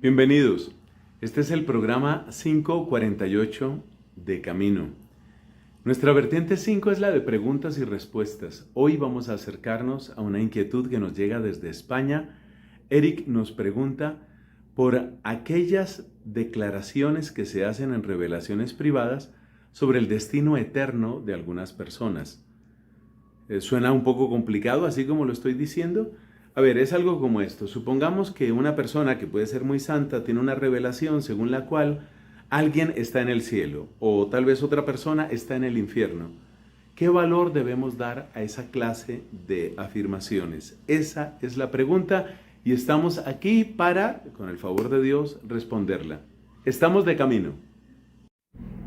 Bienvenidos. Este es el programa 548 de Camino. Nuestra vertiente 5 es la de preguntas y respuestas. Hoy vamos a acercarnos a una inquietud que nos llega desde España. Eric nos pregunta por aquellas declaraciones que se hacen en revelaciones privadas sobre el destino eterno de algunas personas. Suena un poco complicado, así como lo estoy diciendo. A ver, es algo como esto. Supongamos que una persona que puede ser muy santa tiene una revelación según la cual alguien está en el cielo o tal vez otra persona está en el infierno. ¿Qué valor debemos dar a esa clase de afirmaciones? Esa es la pregunta y estamos aquí para, con el favor de Dios, responderla. Estamos de camino.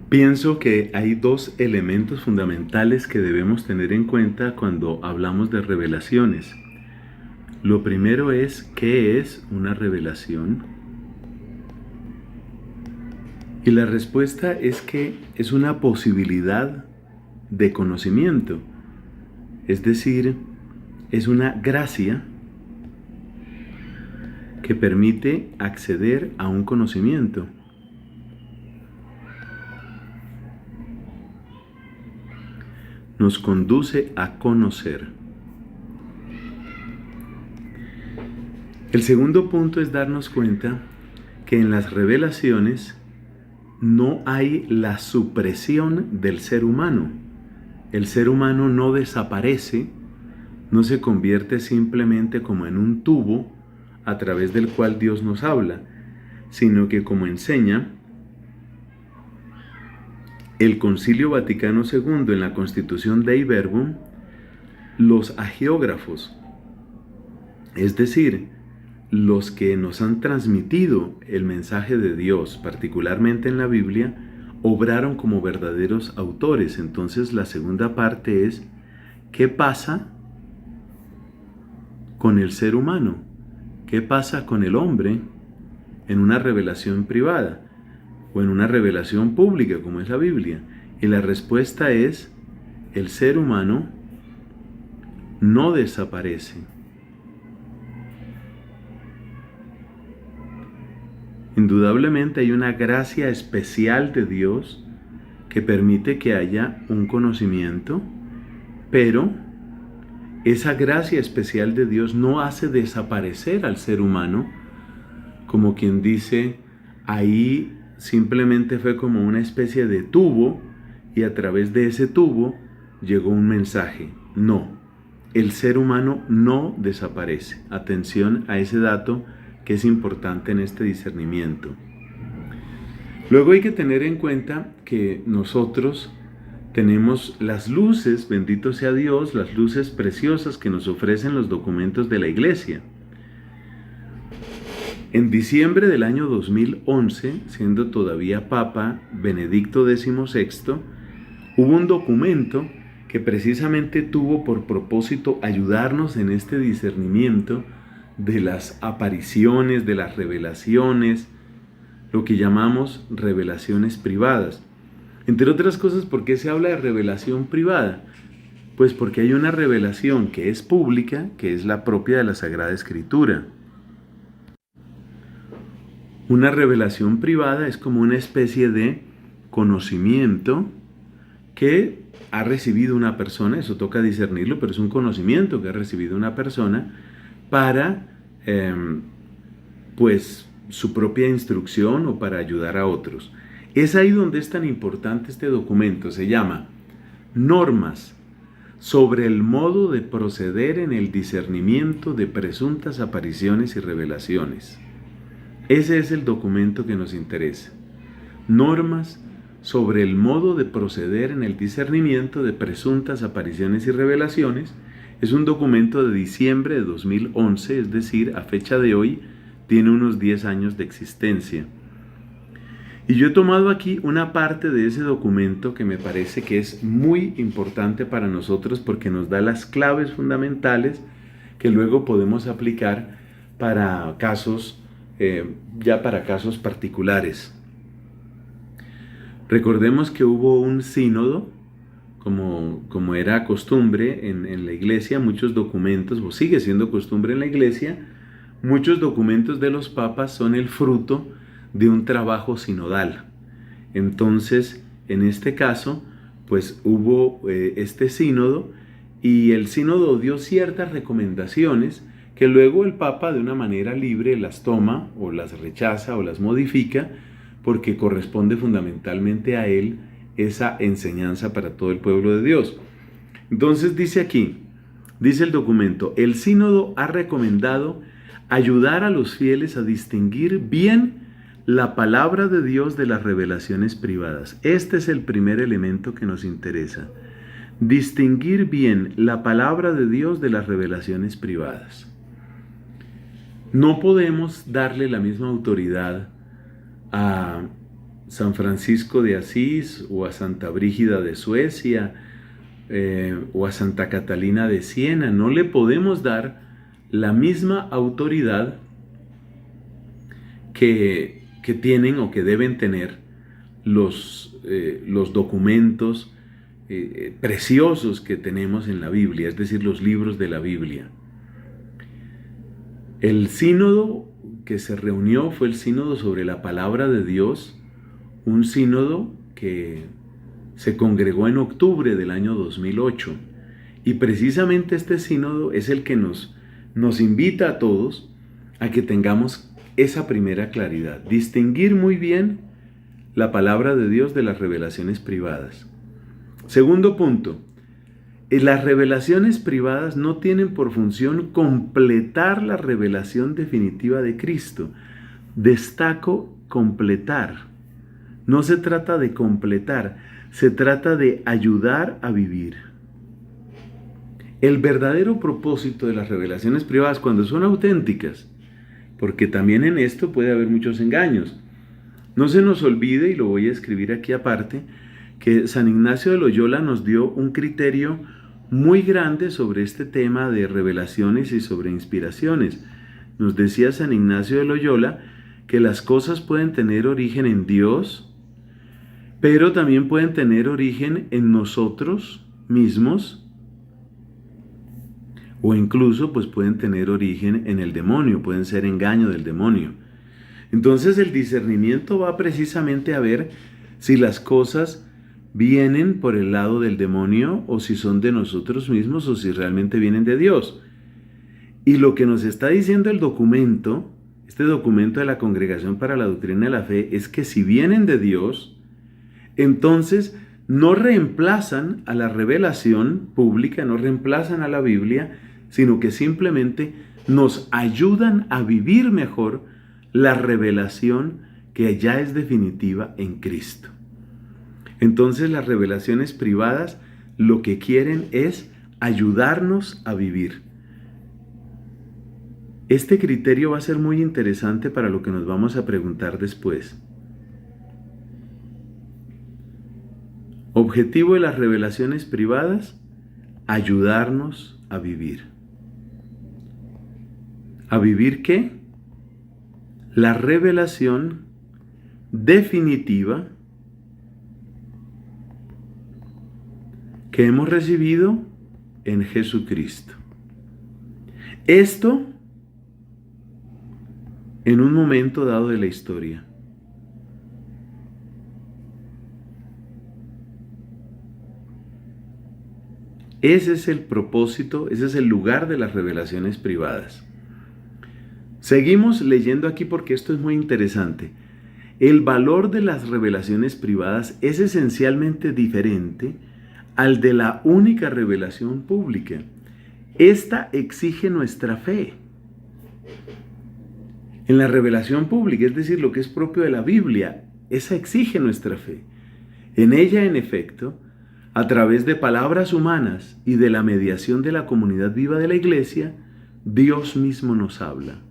Pienso que hay dos elementos fundamentales que debemos tener en cuenta cuando hablamos de revelaciones. Lo primero es, ¿qué es una revelación? Y la respuesta es que es una posibilidad de conocimiento. Es decir, es una gracia que permite acceder a un conocimiento. Nos conduce a conocer. El segundo punto es darnos cuenta que en las revelaciones no hay la supresión del ser humano. El ser humano no desaparece, no se convierte simplemente como en un tubo a través del cual Dios nos habla, sino que, como enseña el Concilio Vaticano II en la Constitución Dei Verbum, los hagiógrafos, es decir, los que nos han transmitido el mensaje de Dios, particularmente en la Biblia, obraron como verdaderos autores. Entonces la segunda parte es, ¿qué pasa con el ser humano? ¿Qué pasa con el hombre en una revelación privada o en una revelación pública como es la Biblia? Y la respuesta es, el ser humano no desaparece. Indudablemente hay una gracia especial de Dios que permite que haya un conocimiento, pero esa gracia especial de Dios no hace desaparecer al ser humano, como quien dice, ahí simplemente fue como una especie de tubo y a través de ese tubo llegó un mensaje. No, el ser humano no desaparece. Atención a ese dato que es importante en este discernimiento. Luego hay que tener en cuenta que nosotros tenemos las luces, bendito sea Dios, las luces preciosas que nos ofrecen los documentos de la Iglesia. En diciembre del año 2011, siendo todavía Papa Benedicto XVI, hubo un documento que precisamente tuvo por propósito ayudarnos en este discernimiento de las apariciones, de las revelaciones, lo que llamamos revelaciones privadas. Entre otras cosas, ¿por qué se habla de revelación privada? Pues porque hay una revelación que es pública, que es la propia de la Sagrada Escritura. Una revelación privada es como una especie de conocimiento que ha recibido una persona, eso toca discernirlo, pero es un conocimiento que ha recibido una persona para pues su propia instrucción o para ayudar a otros. Es ahí donde es tan importante este documento. Se llama Normas sobre el modo de proceder en el discernimiento de presuntas apariciones y revelaciones. Ese es el documento que nos interesa. Normas sobre el modo de proceder en el discernimiento de presuntas apariciones y revelaciones. Es un documento de diciembre de 2011, es decir, a fecha de hoy, tiene unos 10 años de existencia. Y yo he tomado aquí una parte de ese documento que me parece que es muy importante para nosotros porque nos da las claves fundamentales que luego podemos aplicar para casos, para casos particulares. Recordemos que hubo un sínodo, como era costumbre en la iglesia, muchos documentos, o sigue siendo costumbre en la iglesia, muchos documentos de los papas son el fruto de un trabajo sinodal. Entonces, en este caso, pues hubo este sínodo, y el sínodo dio ciertas recomendaciones que luego el Papa de una manera libre las toma o las rechaza o las modifica, porque corresponde fundamentalmente a él esa enseñanza para todo el pueblo de Dios. Entonces dice aquí, dice el documento, el sínodo ha recomendado ayudar a los fieles a distinguir bien la palabra de Dios de las revelaciones privadas. Este es el primer elemento que nos interesa. Distinguir bien la palabra de Dios de las revelaciones privadas. No podemos darle la misma autoridad a San Francisco de Asís o a Santa Brígida de Suecia o a Santa Catalina de Siena. No le podemos dar la misma autoridad que tienen o que deben tener los documentos preciosos que tenemos en la Biblia, es decir, los libros de la Biblia. El sínodo que se reunió fue el sínodo sobre la palabra de Dios, un sínodo que se congregó en octubre del año 2008, y precisamente este sínodo es el que nos invita a todos a que tengamos esa primera claridad, distinguir muy bien la palabra de Dios de las revelaciones privadas. Segundo punto, las revelaciones privadas no tienen por función completar la revelación definitiva de Cristo. Destaco completar. No se trata de completar, se trata de ayudar a vivir. El verdadero propósito de las revelaciones privadas, cuando son auténticas, porque también en esto puede haber muchos engaños. No se nos olvide, y lo voy a escribir aquí aparte, que San Ignacio de Loyola nos dio un criterio muy grande sobre este tema de revelaciones y sobre inspiraciones. Nos decía San Ignacio de Loyola que las cosas pueden tener origen en Dios, pero también pueden tener origen en nosotros mismos, o incluso pues pueden tener origen en el demonio, pueden ser engaño del demonio. Entonces el discernimiento va precisamente a ver si las cosas vienen por el lado del demonio o si son de nosotros mismos o si realmente vienen de Dios. Y lo que nos está diciendo el documento, este documento de la Congregación para la Doctrina de la Fe, es que si vienen de Dios, entonces no reemplazan a la revelación pública, no reemplazan a la Biblia, sino que simplemente nos ayudan a vivir mejor la revelación que ya es definitiva en Cristo. Entonces las revelaciones privadas lo que quieren es ayudarnos a vivir. Este criterio va a ser muy interesante para lo que nos vamos a preguntar después. Objetivo de las revelaciones privadas: ayudarnos a vivir. ¿A vivir qué? La revelación definitiva que hemos recibido en Jesucristo. Esto en un momento dado de la historia. Ese es el propósito, ese es el lugar de las revelaciones privadas. Seguimos leyendo aquí porque esto es muy interesante. El valor de las revelaciones privadas es esencialmente diferente al de la única revelación pública. Esta exige nuestra fe. En la revelación pública, es decir, lo que es propio de la Biblia, esa exige nuestra fe. En ella, en efecto, a través de palabras humanas y de la mediación de la comunidad viva de la Iglesia, Dios mismo nos habla.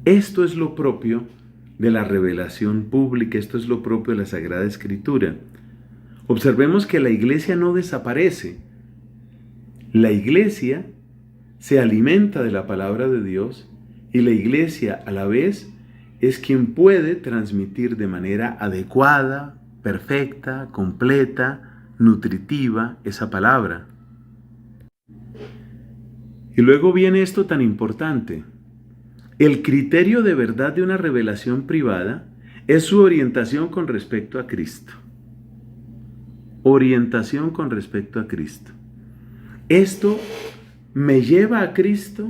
Esto es lo propio de la revelación pública, esto es lo propio de la Sagrada Escritura. Observemos que la Iglesia no desaparece. La Iglesia se alimenta de la palabra de Dios y la Iglesia a la vez es quien puede transmitir de manera adecuada, perfecta, completa, nutritiva esa palabra. Y luego viene esto tan importante. El criterio de verdad de una revelación privada es su orientación con respecto a Cristo. Orientación con respecto a Cristo. Esto me lleva a Cristo,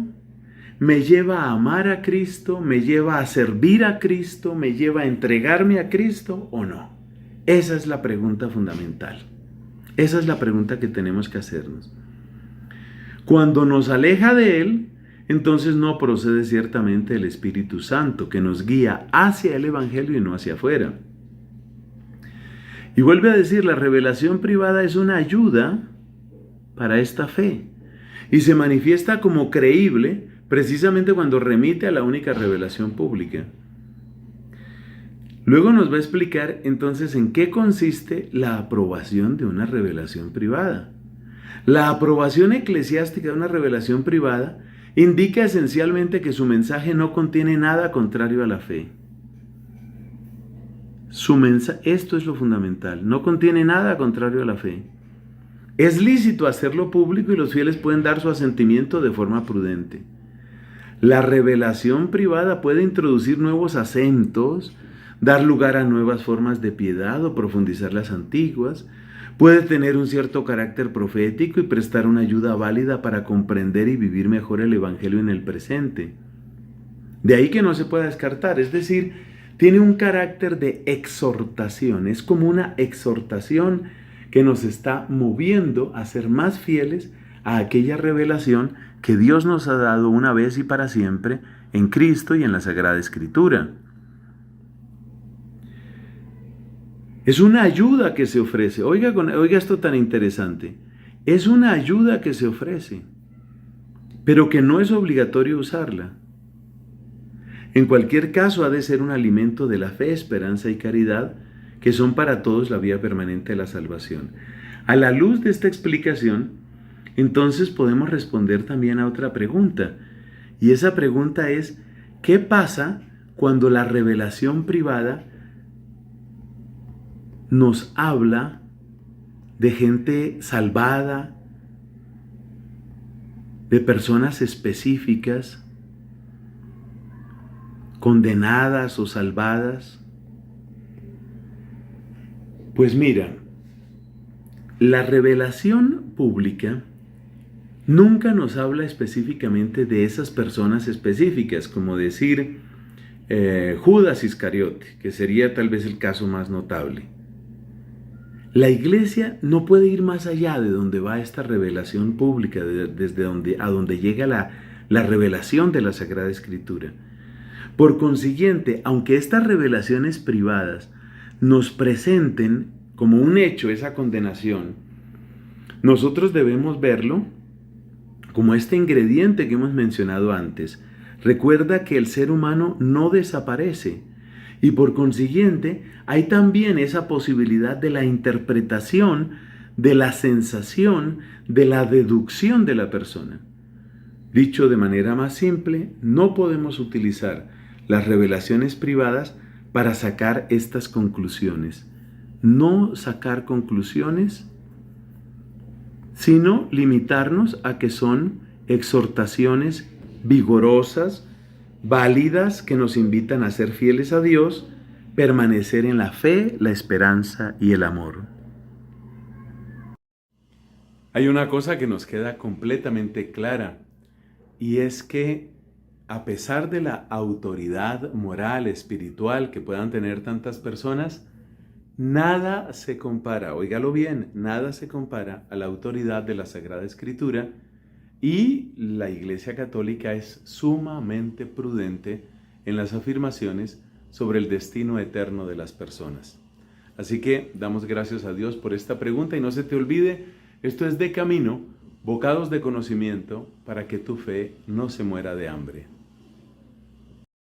me lleva a amar a Cristo, me lleva a servir a Cristo, me lleva a entregarme a Cristo o no. Esa es la pregunta fundamental. Esa es la pregunta que tenemos que hacernos. Cuando nos aleja de Él, entonces no procede ciertamente el Espíritu Santo, que nos guía hacia el Evangelio y no hacia afuera. Y vuelve a decir, la revelación privada es una ayuda para esta fe y se manifiesta como creíble precisamente cuando remite a la única revelación pública. Luego nos va a explicar entonces en qué consiste la aprobación de una revelación privada. La aprobación eclesiástica de una revelación privada indica esencialmente que su mensaje no contiene nada contrario a la fe. Esto es lo fundamental, no contiene nada contrario a la fe. Es lícito hacerlo público y los fieles pueden dar su asentimiento de forma prudente. La revelación privada puede introducir nuevos acentos, dar lugar a nuevas formas de piedad o profundizar las antiguas. Puede tener un cierto carácter profético y prestar una ayuda válida para comprender y vivir mejor el Evangelio en el presente. De ahí que no se pueda descartar, es decir, tiene un carácter de exhortación, es como una exhortación que nos está moviendo a ser más fieles a aquella revelación que Dios nos ha dado una vez y para siempre en Cristo y en la Sagrada Escritura. Es una ayuda que se ofrece. Oiga esto tan interesante. Es una ayuda que se ofrece, pero que no es obligatorio usarla. En cualquier caso, ha de ser un alimento de la fe, esperanza y caridad, que son para todos la vía permanente de la salvación. A la luz de esta explicación, entonces podemos responder también a otra pregunta. Y esa pregunta es, ¿qué pasa cuando la revelación privada nos habla de gente salvada, de personas específicas, condenadas o salvadas? Pues mira, la revelación pública nunca nos habla específicamente de esas personas específicas, como decir Judas Iscariote, que sería tal vez el caso más notable. La Iglesia no puede ir más allá de donde va esta revelación pública, desde a donde llega la revelación de la Sagrada Escritura. Por consiguiente, aunque estas revelaciones privadas nos presenten como un hecho esa condenación, nosotros debemos verlo como este ingrediente que hemos mencionado antes. Recuerda que el ser humano no desaparece y por consiguiente hay también esa posibilidad de la interpretación, de la sensación, de la deducción de la persona. Dicho de manera más simple, no podemos utilizar las revelaciones privadas para sacar estas conclusiones. No sacar conclusiones, sino limitarnos a que son exhortaciones vigorosas, válidas, que nos invitan a ser fieles a Dios, permanecer en la fe, la esperanza y el amor. Hay una cosa que nos queda completamente clara, y es que a pesar de la autoridad moral, espiritual que puedan tener tantas personas, nada se compara, óigalo bien, nada se compara a la autoridad de la Sagrada Escritura, y la Iglesia Católica es sumamente prudente en las afirmaciones sobre el destino eterno de las personas. Así que damos gracias a Dios por esta pregunta y no se te olvide, esto es De Camino, bocados de conocimiento para que tu fe no se muera de hambre.